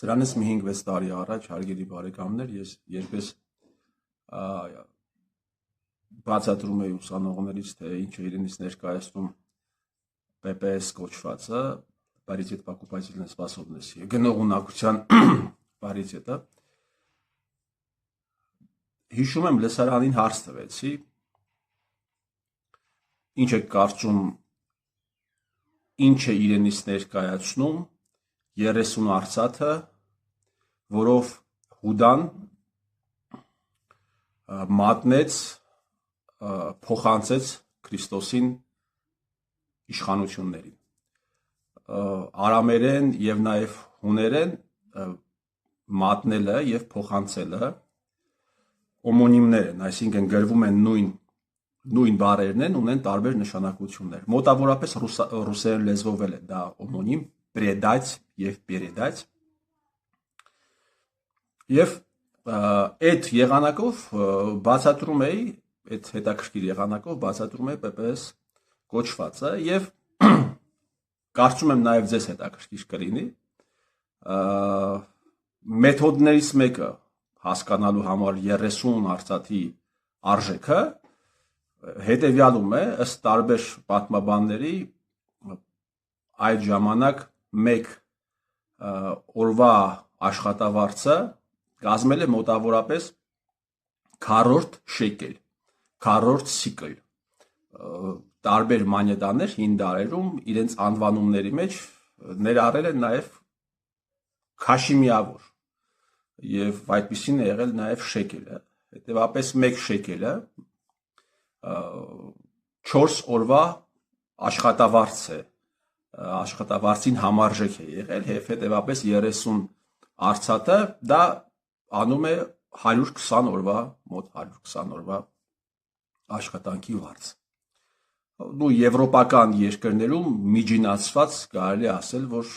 Սրանից մի 5-6 տարի առաջ հարգելի բարեկամներ ես երբես բացատրում էի ուսանողներից, թե ինչ է իրենից ներկայացնում PPS կոչվածը, паритет покупательной способности, գնողունակության паритետը։ Հիշում եմ լսարանին հարց տվեցի, ինչ է կարծում, ինչ է իրենից ներկայացնում 30 արծաթը, որով Հուդան մատնեց, փոխանցեց Քրիստոսին իշխանություններին։ Արամերեն եւ նաեւ հուներեն մատնելը եւ փոխանցելը օմոնիմներ են, այսինքն գրվում են նույն բառերն են, ունեն տարբեր նշանակություններ։ Մոտավորապես ռուսերեն լեզվով էլ է դա օմոնիմ, предать եւ передать։ Եվ այդ եղանակով բացատրում էի, այդ հետաքրքիր եղանակով բացատրում էի PPS կոչվածը եւ կարծում եմ նաեւ ձեզ հետաքրքիր կլինի։ Մեթոդներից մեկը հասկանալու համար 30 արծաթի արժեքը հետեւյալում է, ըստ տարբեր պատմաբանների այդ ժամանակ մեկ օրվա աշխատավարձը կազմել է մոտավորապես 40 շեկել, 40 սիկլ։ Տարբեր մանյետաներ հին դարերում իրենց անվանումների մեջ ներառել են նաև քաշիմիավոր եւ այդպեսին է եղել նաև շեկելը։ Հետևաբար 1 շեկելը 4 օրվա աշխատավարձ է, աշխատավարձին համարժեք է եղել եւ հետևաբար 30 արծաթը դա անում է 120 օրվա, մոտ 120 օրվա աշխատանքի վարձ։ Ու եվրոպական երկրներում միջինացված կարելի ասել, որ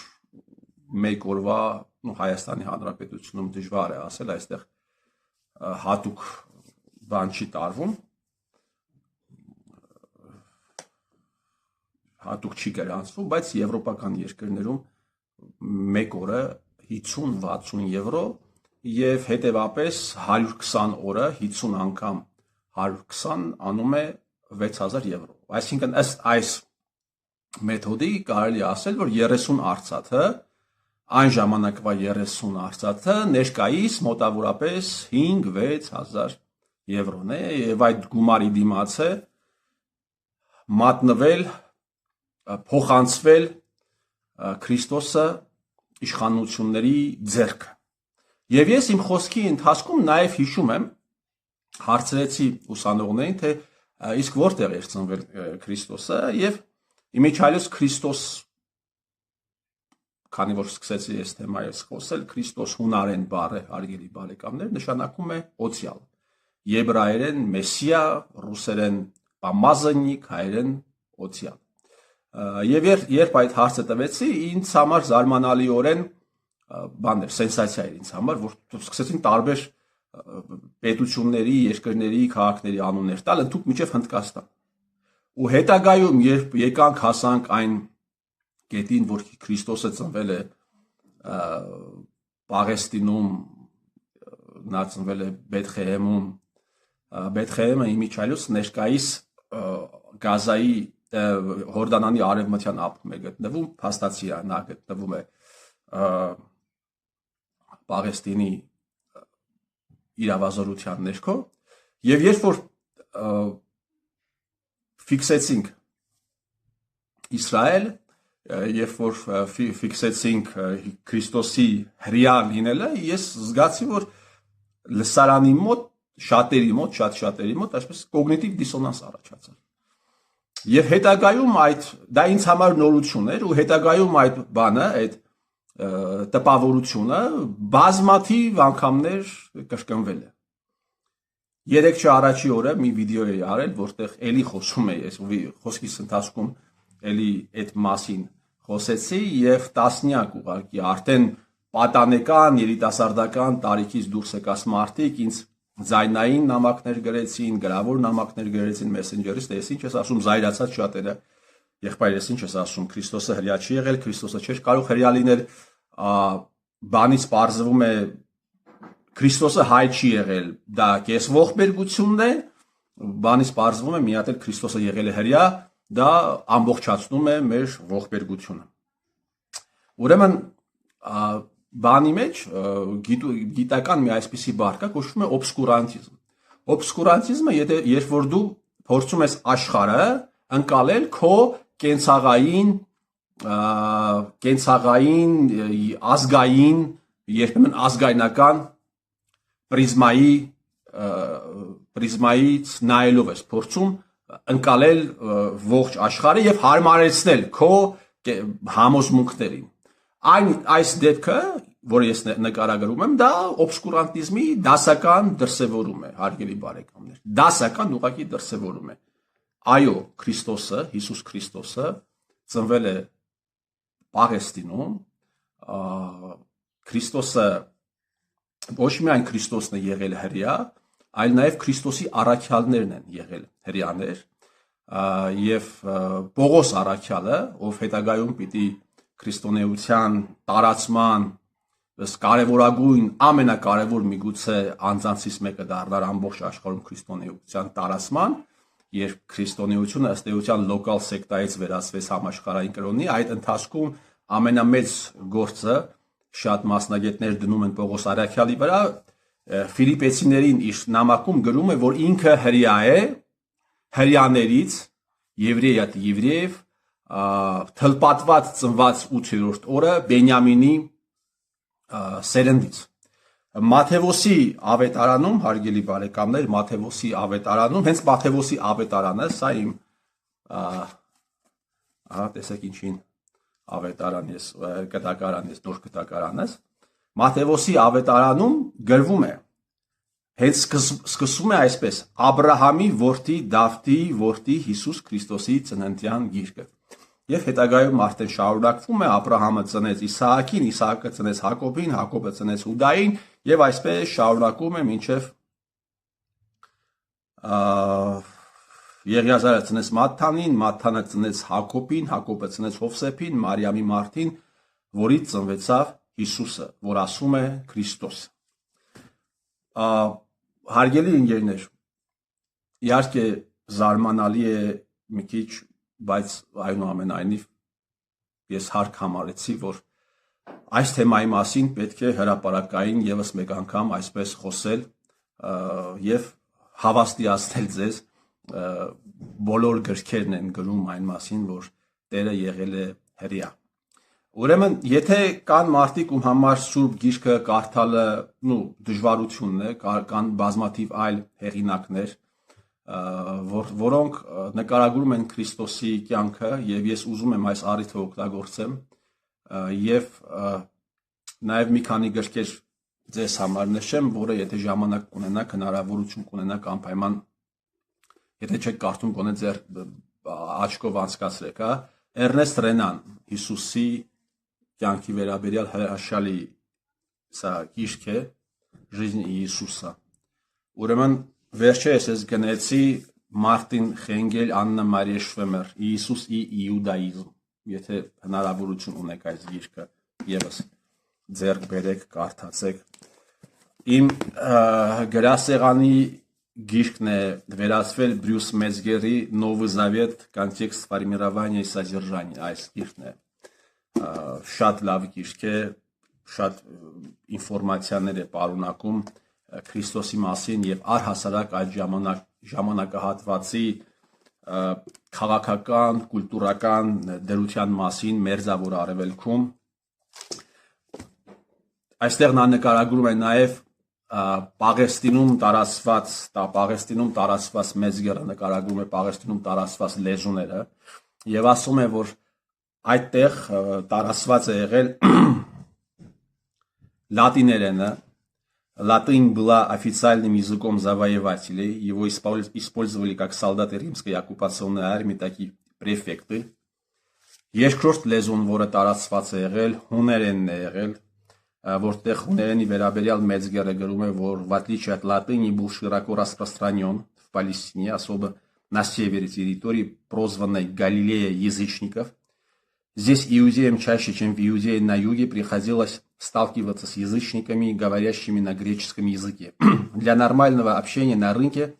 1 օրվա, Հայաստանի Հանրապետությունում դժվար է ասել, այստեղ հատուկ բան չի տարվում, հատուկ չի գրանցվում, բայց եվրոպական երկրներում 1 օրը 50-60 եվրո եւ հետեւաբար 120 օրը 50 անգամ 120 անում է 6000 եվրո։ Այսինքն ըստ այս մեթոդի կարելի ասել, որ 30 արծաթը այն ժամանակվա 30 արծաթը ներկայիս մոտավորապես 5-6000 եվրոն է եւ այդ գումարի դիմաց է մատնվել, փոխանցվել Քրիստոսը իշխանությունների ձեռքը։ Եվ ես իմ խոսքի ընթացքում նաեւ հիշում եմ, հարցրեցի ուսանողներին, թե իսկ որտեղ էր ծնվել Քրիստոսը եւ իմիջիալից Քրիստոս, քանի որ սկսեցի այս թեմայից խոսել, Քրիստոս հունարեն բառը, հարգելի բարեկամներ, նշանակում է օցիալ։ Եբրայերեն մեսիա, ռուսերեն պամազանիկ, հայերեն օցիալ։ Եվ երբ այդ հարցը տվեցի, ինձ համար զարմանալիորեն բաներ, սենսացիա էր ինձ համար, որ սկսեցին տարբեր պետությունների, երկրների, քաղաքների անուններ տալ, ընդհուպ մինչև Հնդկաստան։ Ու հետագայում, երբ եկանք հասանք այն կետին, որ Քրիստոսը ծնվել է Պաղեստինում, նա ծնվել է Բեթխեհեմում, Բեթխեհեմը իմիջիալից ներկայիս Գազայի Հորդանանի արևմտյան ափում է գտնվում, փաստացի նա գտնվում է Պաղեստինի իրավազորության ներքո, եւ երբ որ ֆիքսեցինք Իսրայել, երբ որ ֆիքսեցինք Քրիստոսի հրյա լինելը, ես զգացի, որ լսարանի մոտ, շատ շատերի մոտ, այսպես կոգնիտիվ դիսոնանս առաջացավ։ Եվ հետագայում դա ինձ համար նորություն էր ու հետագայում այդ բանը, այդ տպավորությունը բազմաթիվ անգամներ կրկնվել է։ 3 առաջի օրը մի վիդեո էի արել, որտեղ էլի խոսում էի, խոսքիս ընթացքում էլի այդ մասին խոսեցի եւ տասնյակ ուղղակի արդեն պատանեկան, երիտասարդական տարիքից դուրս եկած մարդիկ ինձ ձայնային նամակներ գրեցին, գրավոր նամակներ գրեցին Messenger-ից, թե ես ինչ ես ասում, զայրացած շատերը, եղբայր ես ինչ ես ասում, Քրիստոսը հրյա չի եղել, Քրիստոսը չէր կարող հրյա լինել, բանից պարզվում է Քրիստոսը հայ չի եղել, դա կես ողբերգությունն է, բանից պարզվում է մի հատ էլ Քրիստոսը եղել է հրյա, դա ամբողջացնում է մեր ողբերգությունը։ Ուրեմն բանի մեջ գիտական մի այսպիսի բառ կա, կոչվում է օբսկուրանտիզմ։ Օբսկուրանտիզմը, երբ որ դու փորձում ես աշխարհը ընկալել քո կենցաղային, ազգային, երբեմն ազգայնական պրիզմայից նայելով ես փորձում ընկալել ողջ աշխարհը եւ հարմարեցնել քո համոզմունքներին։ Այս դեպքը, որը ես նկարագրում եմ, դա օբսկուրանտիզմի դասական դրսևորում է, հարգելի բարեկամներ։ Դասական ուղղակի դրսևորում է։ Այո, Քրիստոսը, Հիսուս Քրիստոսը ծնվել է Պաղեստինում, Քրիստոսը ոչ միայն Քրիստոսն է եղել հրյա, այլ նաև Քրիստոսի առաքյալներն են եղել հրյաներ, եւ Պողոս առաքյալը, ով հետագայում պիտի քրիստոնեության տարածման կարևորագույն, ամենակարևոր միգուցե անձանցից մեկը դառնար ամբողջ աշխարհում քրիստոնեության տարածման, երբ քրիստոնեությունը ըստ էության լոկալ սեկտայից վերածվեց համաշխարհային կրոնի, այդ ընթացքում ամենամեծ գործը շատ մասնագետներ դնում են Պողոս առաքյալի վրա, Ֆիլիպեցիներին իր նամակում գրում է, որ ինքը հրյա է, հրյաներից, եվրեև, թլպատված ծնված 8-րդ օրը Բենյամինի սերնդից։ Մատթեոսի ավետարանում, հարգելի բարեկամներ, Մատթեոսի ավետարանում, հենց Մատթեոսի ավետարանը, սա իմ տեսեք ինչին ավետարան ես, կտակարան ես, նոր կտակարան ես, Մատթեոսի ավետարանում գրվում է, հենց սկսվում է այսպես, Աբրահամի որդի Դավթի որդի Հիսուս Քրիստոսի ծննդյան գիրկը։ Եվ հետագայում արդեն շարունակվում է, Աբրահամը ծնեց Իսահակին, Իսահակը ծնեց Հակոբին, Հակոբը ծնեց Հուդային, եւ այսպես շարունակում է մինչև Եղիազարը ծնեց Մատթանին, Մատթանը ծնեց Հակոբին, Հակոբը ծնեց Հովսեփին, Մարիամի մարդին, որից ծնվեցավ Հիսուսը, որ ասում է Քրիստոս։ Հարգելի ընկերներ, իհարկե զարմանալի է մի քիչ, բայց այնուամենայնիվ ես հարկ համարեցի, որ այս թեմայի մասին պետք է հրապարակային եւս մեկ անգամ այսպես խոսել եւ հավաստիացնել ձեզ, բոլոր գրքերն են գրում այն մասին, որ Տերը եղել է հրյա։ Ուրեմն, եթե կան մարդիկ, ում համար Սուրբ Գիրքը կարդալը դժվարությունն է, կան բազմաթիվ այլ հեղինակներ, որոնք նկարագրում են Քրիստոսի կյանքը, եւ ես ուզում եմ այս առիթը օգտագործեմ եւ նաեւ մի քանի գրքեր ձեզ համար նշեմ, որը եթե ժամանակ կունենաք, հնարավորություն կունենաք անպայման, եթե չեք կարդում, գոնե ձեր աչքով անցկացրեք, Էրնեստ Ռենան, Հիսուսի կյանքի վերաբերյալ հրաշալի սա գիրք է, Жизнь Иисуса։ Ուրեմն վերջերս ես գնեցի Մարտին Խենգել, Աննա Մարիա Շվեմեր, Իիսուս ի իուդայիզմ, եթե հնարավորություն ունեք այս գիրքը եւս ձեռք բերեք, կարդացեք։ Իմ գրասեղանի գիրքն է վերածվել Բրյուս Մեծգերի Новый Завет, контекст формирования и содержания, այս գիրքն է։ Շատ լավ գիրք է, շատ ինֆորմացիաներ է պարունակում Քրիստոսի մասին եւ առհասարակ այդ ժամանակահատվածի քաղաքական, կուլտուրական դրության մասին Մերձավոր Արևելքում։ Այստեղ նա նկարագրում է նաեւ Պաղեստինում տարածված Մեծգերը նկարագրում է Պաղեստինում տարածված լեզուները եւ ասում է, որ այդտեղ տարածված է եղել латинерена. Латынь была официальным языком завоевателей, его использовали как солдаты римской оккупационной армии, так и префекты. Երկրորդ լեզուն, որը տարածված է եղել, հուներենն է եղել, որտեղ հուներենի վերաբերյալ Մեծգերը գրում է, որ в отличие от латыни был широко распространен в Палестине, особо на севере территории, прозванной Галилея язычников. Здесь иудеям чаще, чем в Иудее на юге, приходилось сталкиваться с язычниками, говорящими на греческом языке. Для нормального общения на рынке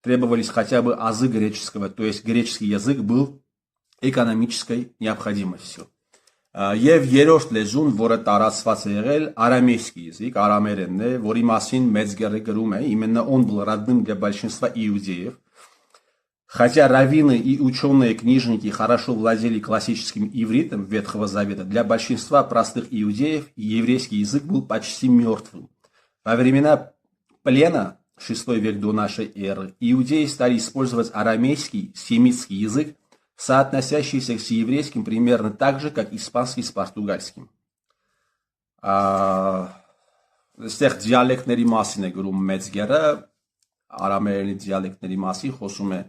требовались хотя бы азы греческого, то есть греческий язык был экономической необходимостью. Եվ երրորդ լեզուն, որը տարածված է եղել, арамейский язык, арамերենն է, որի մասին Մեծգերը գրում է, именно он был родным для большинства иудеев. Хотя раввины и ученые книжники хорошо владели классическим ивритом Ветхого Завета, для большинства простых иудеев еврейский язык был почти мертвым. Во времена плена, 6 век до нашей эры, иудеи стали использовать арамейский, семитский язык, соотносящийся с еврейским примерно так же, как испанский с португальским. Այստեղ դիալեկտների մասին է գրում Մեծգերը, արամերենի դիալեկտների մասին խոսում է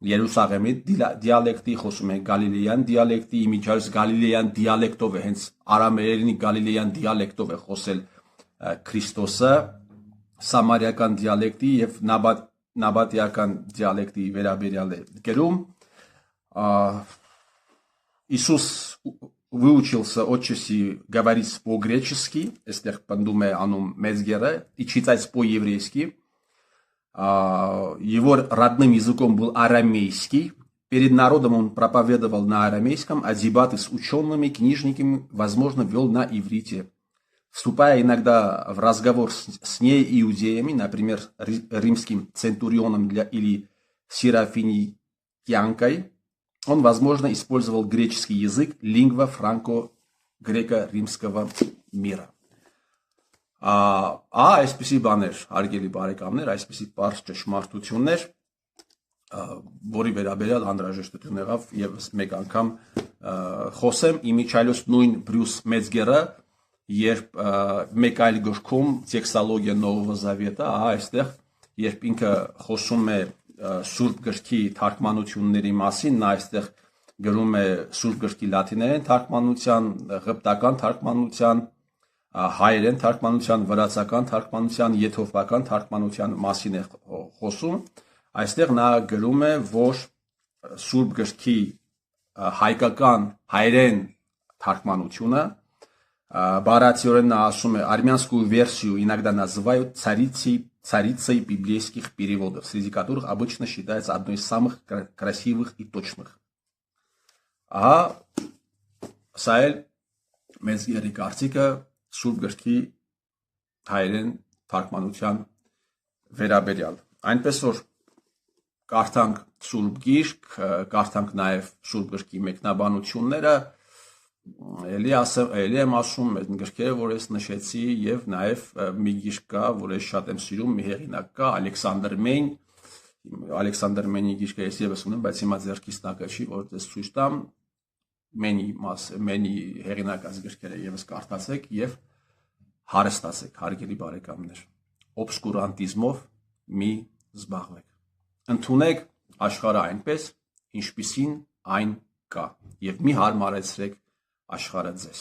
Երուսաղեմի դիալեկտի, խոսում է Գալիլեյան դիալեկտի, իմիջիայլոց Գալիլեյան դիալեկտով է, հենց արամերենի Գալիլեյան դիալեկտով է խոսել Քրիստոսը, սամարիական դիալեկտի եւ նաբատիական դիալեկտի վերաբերյալ է գրում. Иисус выучился отчасти говорить по-гречески, если пандум է անում Մեծգերը, и читать по-еврейски. Его родным языком был арамейский. Перед народом он проповедовал на арамейском, а дебаты с учеными, книжниками, возможно, вел на иврите. Вступая иногда в разговор с неиудеями, например, римским центурионом или серафиникянкой, он, возможно, использовал греческий язык, лингва франко-греко-римского мира. Այսպիսի բաներ, հարգելի բարեկամներ, այսպիսի պարզ ճշմարտություններ, որի վերաբերյալ անհրաժեշտություն եղավ եւս մեկ անգամ խոսեմ, իմիջիայլոց նույն Բրյուս Մեծգերը, երբ մեկ այլ գրքում տեքստոլոգիա Նովого Завета, այստեղ երբ ինքը խոսում է Սուրբ գրքի թարգմանությունների մասին, նա այստեղ գրում է Սուրբ գրքի լատիներեն թարգմանության, ղպտական թարգմանության, հայերեն թարգմանության, վրացական թարգմանության, եթովպական թարգմանության մասին է խոսում, այստեղ նա գրում է, որ Սուրբ գրքի հայկական հայերեն թարգմանությունը, բարացիորեն նա ասում է, армянскую версию иногда называют царицей библейских переводов, среди которых обычно считается одной из самых красивых и точных. Սա էլ Մեծգերի կարծիքը Սուրբ գրքի հայերեն թարգմանության վերաբերյալ. Այնպես որ կարդանք Սուրբ գիրք, կարդանք նաև Սուրբ գրքի մեկնաբանությունները, էլի եմ ասում այդ գրքերը, որ ես նշեցի, եւ նաև մի գիրք կա, որ ես շատ եմ սիրում, մի հեղինակ կա, Ալեքսանդր Մենի գիրքը ես եւս ունեմ, բայց հիմա ձեռքից տակը չի, որ դες ցույց տամ, Մենի հեղինակած գրքերը եւս կարդացեք եւ հարստացեք, հարգելի բարեկամներ, օբսկուրանտիզմով մի զբաղվեք, ընդունեք աշխարհը այնպես, ինչպիսին այն կա, եւ մի հարմարեցրեք աշխարհը ձեզ